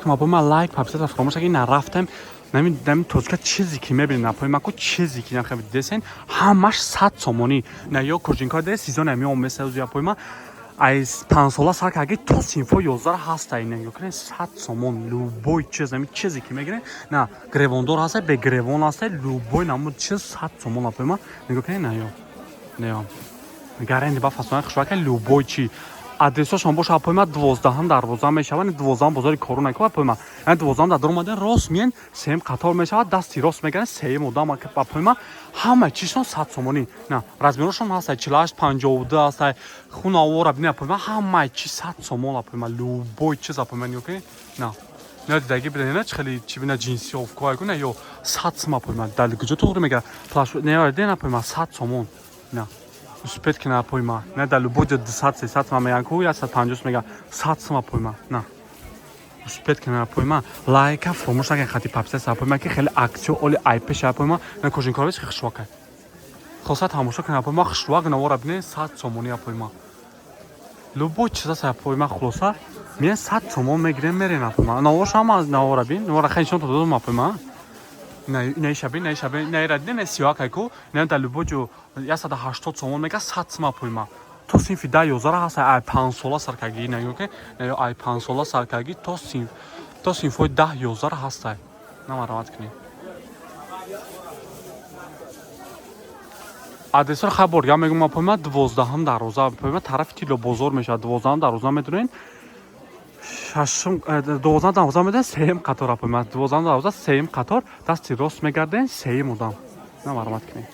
ما لایک پاپسات فراموش نکنید نرفتم نمی توسکا چیزی که میبینید نپای ما کو چیزی که نخوام دسین همش 100 سومونی نه یا کوچینکا ده سیزون میام مثلا از پای ما از 5 ساله سر که تو سینفو 11 هست اینه یا کنه 100 سومون لوبوی چیزی که میگیره نه گریوندور هست به گریوون هست لوبوی نمو چیز 100 سومون پای ما نگاه کنید نه گارنتی با فاصله خوشا که لوبوی چی آدرسش هم باشه پای ما 12 دروازه میشوند 12 بازار کرونا که پای ما 12 در اومدن راست میان سیم قطار میشود دستی راست میگن سیم مدام که پای ما همه چیشون 100 سومونی نه رزمینشون هست 48 52 هست خون آور ببین پای ما همه چی 100 سومون پای ما لوبوی چیز پای ما نیوکی نه دیگه بدن چه خیلی چی بنا جنسی اوف کوای کنه یا 100 سومون پای ما دل کجا تو میگه پلاش نه دیدن پای ما 100 سومون نه سپید که نپای ما نه دلو بود 200 300 ما میگن کو یا 150 میگه 100 ما پای ما نه سپید که نپای ما لایک فراموش نکن خطی پاپس سپای ما که خیلی اکتیو اولی آیپ شپای ما نه کوشین کاروش خشواک خاصه تماشا کنه پای ما خشواک نوار ببینه 100 سومونی پای ما لوبو چیزا سپای ما خلاصه میان 100 سومون میگیرن میرن پای ما نوارش هم نوار ببین نوار خیلیشون تو دو ما پای ما نه شبیه نه رد نه سیاه کو نه دلو بوجو یا 180 سومون میگه 100 ما پای ما تو سینفی دا 11 هست ای 5 ساله سرکگی نه که نه ای 5 ساله سرکگی تو سینفی دا 11 هست نه مرامت کنی آدرس خبر یا میگم ما پای ما 12 دروازه پای ما طرف تیلو بازار میشه 12 دروازه میدونین ششم 12 دروازه میدن سیم قطار پای ما 12 دروازه سیم قطار دستی راست میگردن سیم مدام نه مرامت کنی